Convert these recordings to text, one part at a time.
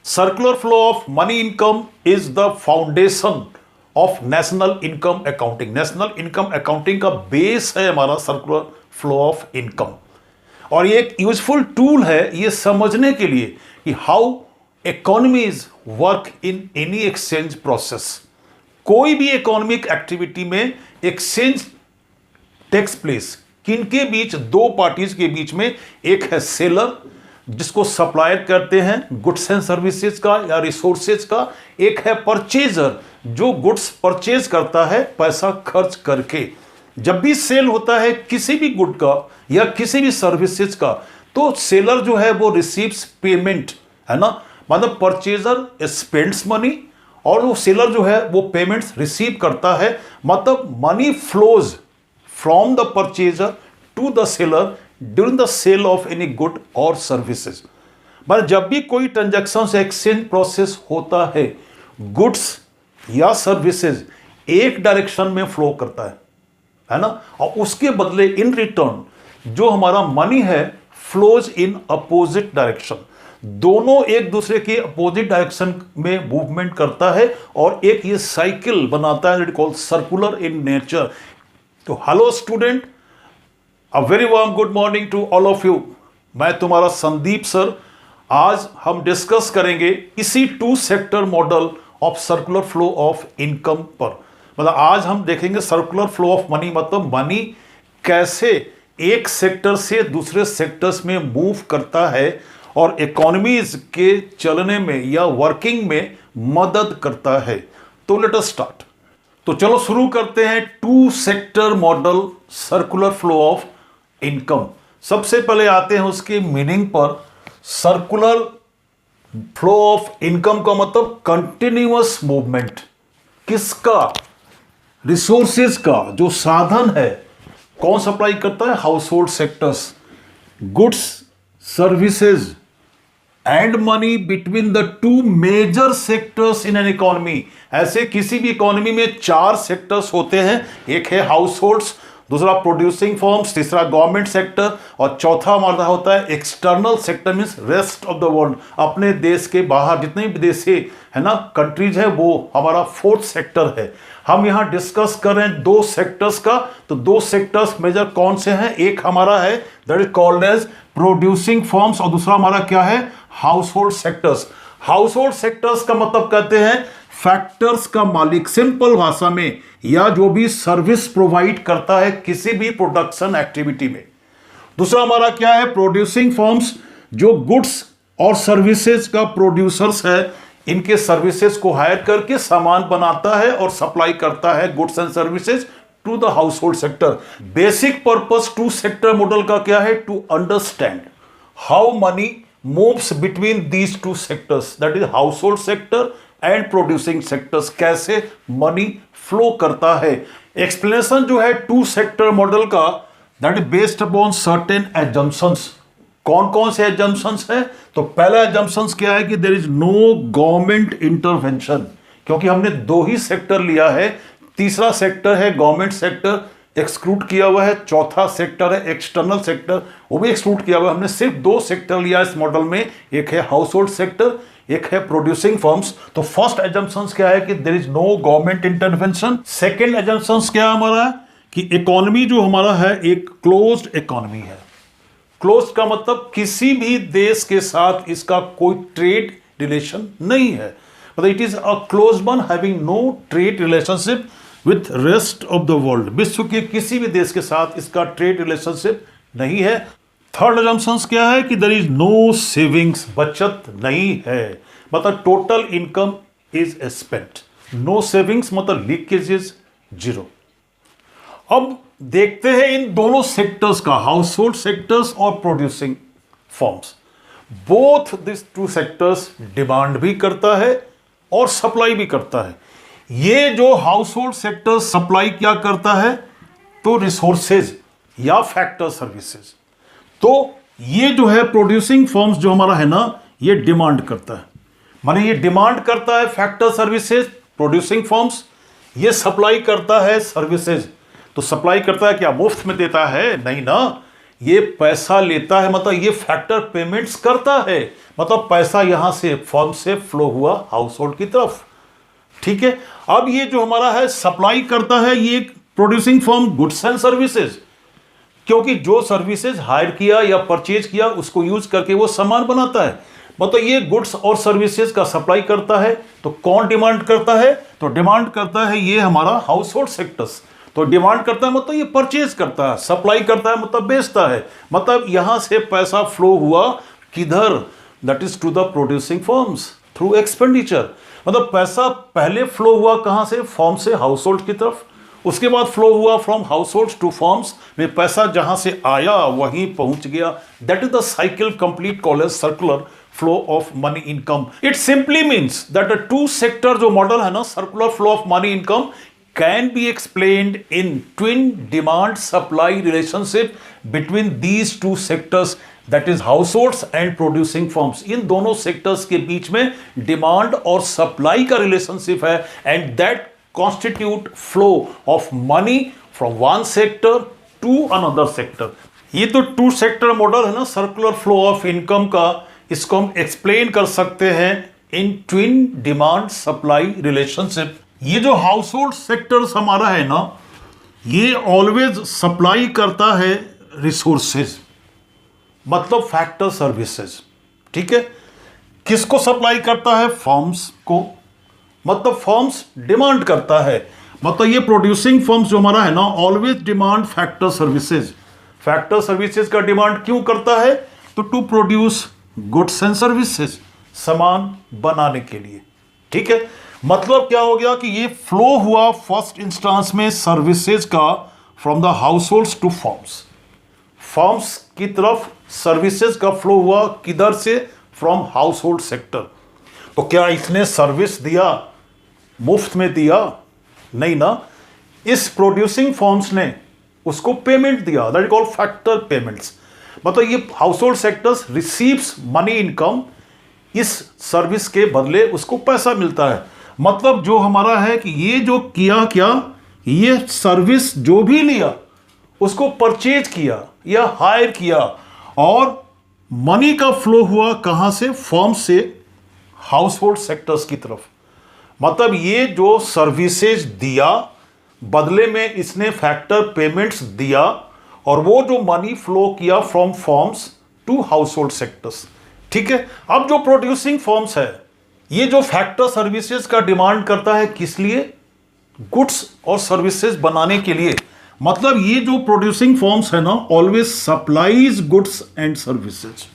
Circular flow of money income is the foundation of national income accounting. National income accounting का base है हमारा circular flow of income, और ये एक useful tool है ये समझने के लिए कि how economies work in any exchange process. कोई भी इकोनॉमिक एक्टिविटी में एक्सचेंज टेक्स प्लेस किनके बीच, दो पार्टीज के बीच में। एक है सेलर जिसको सप्लायर करते हैं गुड्स एंड सर्विसेज का या रिसोर्सेज का, एक है परचेजर जो गुड्स परचेज करता है पैसा खर्च करके। जब भी सेल होता है किसी भी गुड का या किसी भी सर्विसेज का, तो सेलर जो है वो रिसीव्स पेमेंट, है ना, मतलब परचेजर स्पेंड्स मनी और वो सेलर जो है वो पेमेंट्स रिसीव करता है। मतलब money flows from the purchaser to the seller during the sale of any good और सर्विसेज। मतलब जब भी कोई ट्रांजैक्शन एक्सचेंज प्रोसेस होता है, गुड्स या सर्विसेज एक डायरेक्शन में फ्लो करता है ना, और उसके बदले इन रिटर्न जो हमारा मनी है फ्लोज इन अपोजिट डायरेक्शन। दोनों एक दूसरे के अपोजिट डायरेक्शन में मूवमेंट करता है और एक ये साइकिल बनाता है, कॉल्ड सर्कुलर इन नेचर। तो hello student, a very warm good morning to all of you. मैं तुम्हारा संदीप सर। आज हम डिस्कस करेंगे इसी two sector model of circular flow of income पर। मतलब आज हम देखेंगे सर्कुलर फ्लो ऑफ मनी, मतलब मनी कैसे एक सेक्टर से दूसरे सेक्टर्स में मूव करता है और इकोनॉमीज के चलने में या वर्किंग में मदद करता है। तो लेट अस स्टार्ट। तो चलो शुरू करते हैं two sector model circular flow of income. सबसे पहले आते हैं उसके मीनिंग पर। सर्कुलर फ्लो ऑफ इनकम का मतलब कंटिन्यूअस मूवमेंट किसका, रिसोर्सेज का। जो साधन है कौन सप्लाई करता है, household sectors, goods services and money between the two major sectors in an economy. ऐसे किसी भी इकोनॉमी में चार सेक्टर्स होते हैं, एक है हाउस होल्ड्स, दूसरा प्रोड्यूसिंग फर्म्स, तीसरा गवर्नमेंट सेक्टर और चौथा हमारा होता है external sector, means rest of the world. अपने देश के बाहर जितने भी देश है ना, कंट्रीज है, वो हमारा फोर्थ सेक्टर है। हम यहां डिस्कस कर रहे हैं दो सेक्टर्स का। तो दो सेक्टर्स मेजर कौन से हैं, एक हमारा है that is called as producing firms और दूसरा हमारा क्या है, household sectors. Household sectors का मतलब कहते हैं फैक्टर्स का मालिक, सिंपल भाषा में, या जो भी सर्विस प्रोवाइड करता है किसी भी प्रोडक्शन एक्टिविटी में। दूसरा हमारा क्या है, प्रोड्यूसिंग फर्म्स, जो गुड्स और सर्विसेज का प्रोड्यूसर्स है, इनके सर्विसेज को हायर करके सामान बनाता है और सप्लाई करता है goods and services to the household sector. Basic purpose two sector model का क्या है, to understand how money moves between these two sectors, that is household sector and producing sectors, कैसे money flow करता है। Explanation जो है two sector model का, that is based upon certain assumptions. कौन कौन से एजम्पशंस है, तो पहला एजम्पशंस क्या है कि there is no government intervention, क्योंकि हमने दो ही सेक्टर लिया है। तीसरा सेक्टर है गवर्नमेंट सेक्टर, एक्सक्लूड किया हुआ है। चौथा सेक्टर है एक्सटर्नल सेक्टर, वो भी एक्सक्लूड किया हुआ है। हमने सिर्फ दो सेक्टर लिया इस मॉडल में, एक है हाउस होल्ड सेक्टर, एक है प्रोड्यूसिंग फर्म्स। तो फर्स्ट एजम्पशंस क्या है कि there is no government intervention. Second assumptions क्या है हमारा कि इकोनॉमी जो हमारा है एक क्लोज्ड इकोनॉमी है। क्लोज्ड का मतलब किसी भी देश के साथ इसका कोई ट्रेड रिलेशन नहीं है, मतलब it is a closed one having no trade relationship with rest of the world. विश्व के किसी भी देश के साथ इसका ट्रेड रिलेशनशिप नहीं है। थर्ड assumptions क्या है कि देयर इज नो सेविंग्स, बचत नहीं है, मतलब total income is spent. No savings मतलब लीकेज इज जीरो। अब देखते हैं इन दोनों सेक्टर्स का, हाउस होल्ड सेक्टर्स और producing firms. Both this two sectors demand भी करता है और सप्लाई भी करता है। ये जो हाउस होल्ड सेक्टर सप्लाई क्या करता है, तो रिसोर्सेज या फैक्टर सर्विसेज। तो ये जो है प्रोड्यूसिंग फर्म्स जो हमारा है ना, ये डिमांड करता है, माने ये डिमांड करता है फैक्टर सर्विसेज। प्रोड्यूसिंग फर्म्स ये सप्लाई करता है सर्विसेज। तो सप्लाई करता है क्या, मुफ्त में देता है नहीं ना, ये पैसा लेता है, मतलब ये फैक्टर पेमेंट्स करता है, मतलब पैसा यहां से फर्म से फ्लो हुआ हाउस होल्ड की तरफ। ठीक है, अब ये जो हमारा है सप्लाई करता है, ये producing firm goods and services, क्योंकि जो सर्विसेज हायर किया या परचेज किया उसको यूज करके वो सामान बनाता है, मतलब ये गुड्स और सर्विसेज का सप्लाई करता है। तो कौन डिमांड करता है? तो डिमांड करता है ये हमारा हाउस होल्ड सेक्टर्स। तो डिमांड करता है मतलब ये परचेज करता है, सप्लाई करता है मतलब बेचता है, मतलब यहां से पैसा फ्लो हुआ किधर? That is to the producing firms through expenditure. मतलब पैसा पहले फ्लो हुआ कहां से? फर्म से हाउस होल्ड की तरफ, उसके बाद फ्लो हुआ from household to firms, में पैसा जहां से आया वहीं पहुंच गया। That is the cycle complete called as circular flow of money income. It simply means that a two sector जो मॉडल है ना, circular flow of money income, can be explained in twin demand supply relationship between these two sectors, that is households and producing firms. इन दोनों सेक्टर्स के बीच में demand और supply का रिलेशनशिप है, and that constitute flow of money from one sector to another sector। ये तो टू सेक्टर मॉडल है ना सर्कुलर फ्लो ऑफ इनकम का, इसको हम एक्सप्लेन कर सकते हैं इन ट्विन डिमांड सप्लाई रिलेशनशिप। ये जो हाउस होल्ड सेक्टर्स हमारा है ना, ये ऑलवेज सप्लाई करता है रिसोर्सेज, मतलब फैक्टर सर्विसेज। ठीक है, किसको सप्लाई करता है? फर्म्स को, मतलब फर्म्स डिमांड करता है, मतलब ये प्रोड्यूसिंग फर्म्स जो हमारा है ना, always demand factor services. Factor services का डिमांड क्यों करता है? तो to produce goods and services, सामान बनाने के लिए। ठीक है, मतलब क्या हो गया कि ये फ्लो हुआ फर्स्ट इंस्टांस में सर्विसेज का from the households to firms, firms की तरफ सर्विसेज का फ्लो हुआ किधर से? From household sector. तो क्या इसने सर्विस दिया, मुफ्त में दिया? नहीं ना, इस प्रोड्यूसिंग फर्म्स ने उसको पेमेंट दिया, that is called factor payments. मतलब ये house hold sectors receives money income, इस सर्विस के बदले उसको पैसा मिलता है। मतलब जो हमारा है कि ये जो किया क्या, ये सर्विस जो भी लिया उसको परचेज किया या हायर किया, और मनी का फ्लो हुआ कहां से? फर्म से हाउस होल्ड सेक्टर्स की तरफ। मतलब ये जो सर्विसेज दिया, बदले में इसने फैक्टर पेमेंट्स दिया, और वो जो मनी फ्लो किया from firms to household sectors. ठीक है, अब जो प्रोड्यूसिंग फर्म्स है, ये जो फैक्टर सर्विसेज का डिमांड करता है, किस लिए? गुड्स और सर्विसेज बनाने के लिए। मतलब ये जो प्रोड्यूसिंग फर्म्स है ना, always supplies goods and services,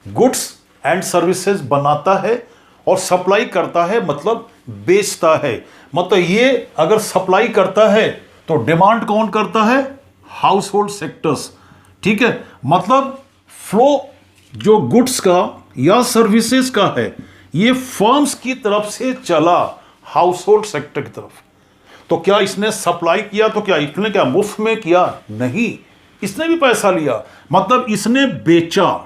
goods and services बनाता है और सप्लाई करता है, मतलब बेचता है। मतलब ये अगर सप्लाई करता है तो डिमांड कौन करता है? Household sectors. ठीक है, मतलब फ्लो जो गुड्स का या सर्विसेज का है, ये फर्म्स की तरफ से चला हाउस होल्ड सेक्टर की तरफ। तो क्या इसने सप्लाई किया? तो क्या इसने क्या मुफ्त में किया? नहीं, इसने भी पैसा लिया, मतलब इसने बेचा।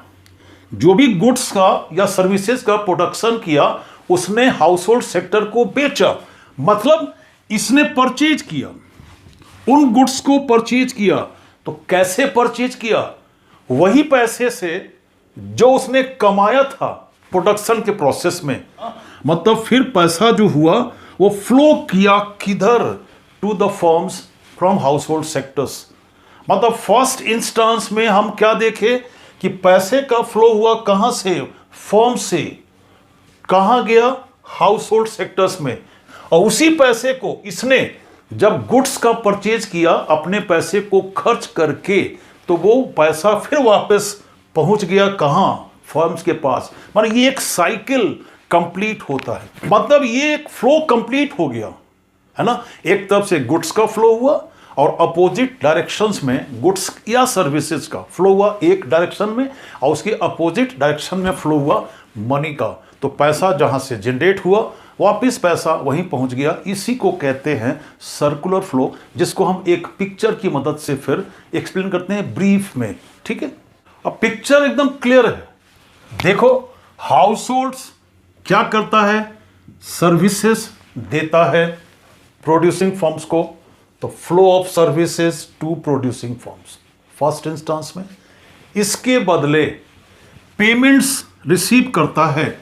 जो भी गुड्स का या सर्विसेज का प्रोडक्शन किया, उसने हाउस होल्ड सेक्टर को बेचा, मतलब इसने परचेज किया, उन गुड्स को परचेज किया। तो कैसे परचेज किया? वही पैसे से जो उसने कमाया था प्रोडक्शन के प्रोसेस में। मतलब फिर पैसा जो हुआ वो फ्लो किया किधर? To the firms from household sectors. मतलब फर्स्ट इंस्टांस में हम क्या देखे कि पैसे का फ्लो हुआ कहां से? फर्म से। कहां गया? हाउस होल्ड सेक्टर्स में। और उसी पैसे को इसने जब गुड्स का परचेज किया अपने पैसे को खर्च करके, तो वो पैसा फिर वापस पहुंच गया कहां? फर्म्स के पास। मतलब ये एक साइकिल कंप्लीट होता है, मतलब ये एक फ्लो कंप्लीट हो गया है ना। एक तरफ से गुड्स का फ्लो हुआ और अपोजिट डायरेक्शंस में गुड्स या सर्विसेज का फ्लो हुआ एक डायरेक्शन में, और उसके अपोजिट डायरेक्शन में फ्लो हुआ मनी का। तो पैसा जहां से जनरेट हुआ वापस पैसा वहीं पहुंच गया। इसी को कहते हैं सर्कुलर फ्लो, जिसको हम एक पिक्चर की मदद से फिर एक्सप्लेन करते हैं ब्रीफ में। ठीक है, अब पिक्चर एकदम क्लियर है। देखो, हाउस होल्ड्स क्या करता है? सर्विसेज देता है प्रोड्यूसिंग फर्म्स को। तो flow of services to producing firms, first instance में। इसके बदले पेमेंट्स रिसीव करता है,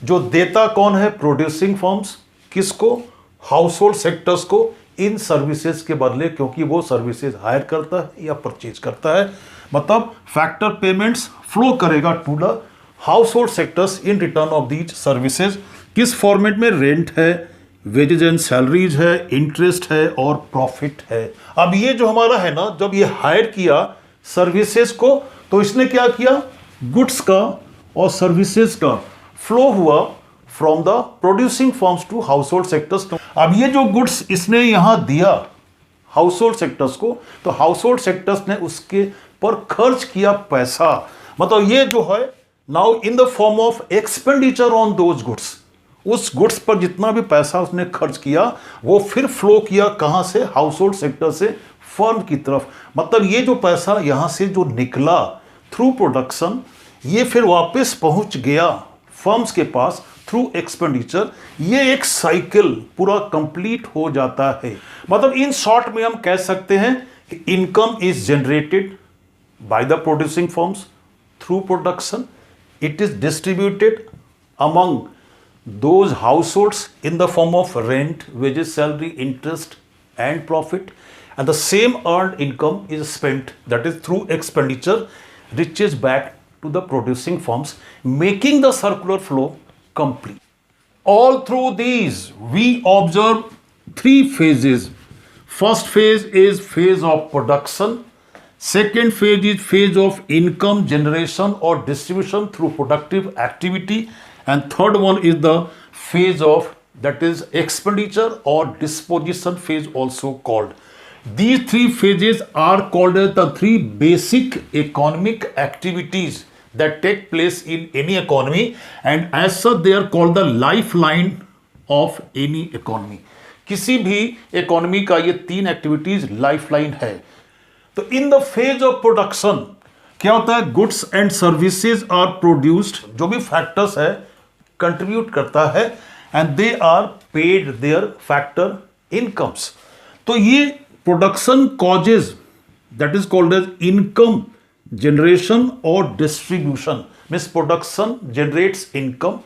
जो देता कौन है? Producing firms. किसको? हाउस होल्ड सेक्टर्स को, इन सर्विसेज के बदले, क्योंकि वो सर्विसेज हायर करता है या परचेज करता है। मतलब फैक्टर पेमेंट्स फ्लो करेगा to the household sectors in return of these services. किस फॉर्मेट में? रेंट है, वेजेज एंड सैलरीज है, इंटरेस्ट है और प्रॉफिट है। अब ये जो हमारा है ना, जब ये हायर किया सर्विसेज को, तो इसने क्या किया? गुड्स का और सर्विसेज का फ्लो हुआ from the producing firms to household sectors. अब ये जो गुड्स इसने यहां दिया हाउस होल्ड सेक्टर्स को, तो हाउस होल्ड सेक्टर्स ने उसके पर खर्च किया पैसा। मतलब ये जो है now in the form of expenditure on those goods. उस गुड्स पर जितना भी पैसा उसने खर्च किया वो फिर फ्लो किया कहां से? हाउस होल्ड सेक्टर से फर्म की तरफ। मतलब ये जो पैसा यहां से जो निकला थ्रू प्रोडक्शन, ये फिर वापस पहुंच गया फर्म्स के पास थ्रू एक्सपेंडिचर। ये एक साइकिल पूरा कंप्लीट हो जाता है। मतलब इन शॉर्ट में हम कह सकते हैं कि income is generated by the producing firms through production, it is distributed among those households in the form of rent, wages, salary, interest and profit, and the same earned income is spent, that is through expenditure, reaches back to the producing firms, making the circular flow complete. All through these we observe three phases. First phase is phase of production, second phase is phase of income generation or distribution through productive activity, and third one is the phase of, that is expenditure or disposition phase also called. These three phases are called as the three basic economic activities that take place in any economy, and as such they are called the lifeline of any economy. किसी भी economy का ये तीन activities lifeline है। तो in the phase of production क्या होता है? Goods and services are produced, जो भी फैक्टर्स है कंट्रीब्यूट करता है, and they are paid their factor incomes. तो ये production causes, that is called as income generation और distribution. Means production generates income.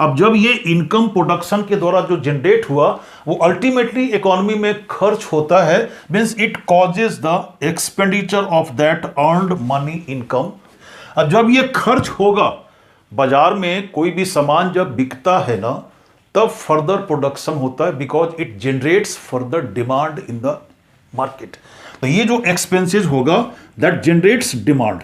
अब जब ये इनकम प्रोडक्शन के द्वारा जो जनरेट हुआ वो अल्टीमेटली इकोनॉमी में खर्च होता है, means it causes the expenditure of that earned money income. अब जब ये खर्च होगा, बाजार में कोई भी सामान जब बिकता है ना, तब फर्दर प्रोडक्शन होता है, because it generates further demand in the market. तो ये जो एक्सपेंसेस होगा that generates demand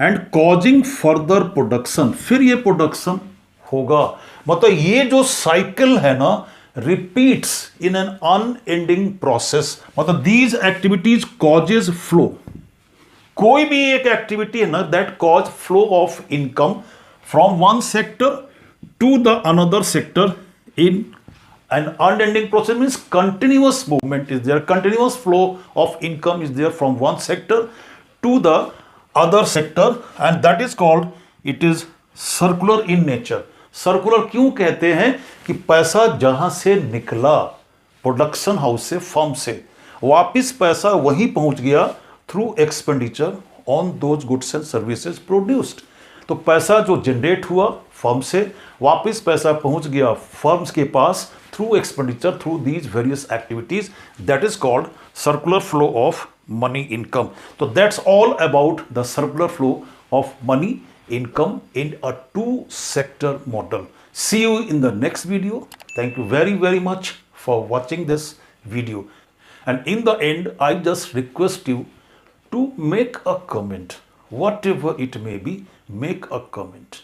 and causing further production, फिर ये प्रोडक्शन होगा। मतलब ये जो साइकिल है ना, repeats in an unending process. मतलब दीज एक्टिविटीज कॉजेज फ्लो। कोई भी एक एक्टिविटी है ना that cause flow of income from one sector to the another sector in an unending process, means continuous movement is there, continuous flow of income is there from one sector to the other sector, and that is called, it is circular in nature. Circular क्यों कहते हैं? कि पैसा जहां से निकला production house से, firm से, वापिस पैसा वही पहुंच गया through expenditure on those goods and services produced. तो पैसा जो जनरेट हुआ फर्म से, वापस पैसा पहुंच गया फर्म्स के पास through expenditure, through these various activities, that is called circular flow of money income. तो that's all about the circular flow of money income in a two-sector model. See you in the next video. Thank you very, very much for watching this video. And in the end, I just request you to make a comment. Whatever it may be, make a comment.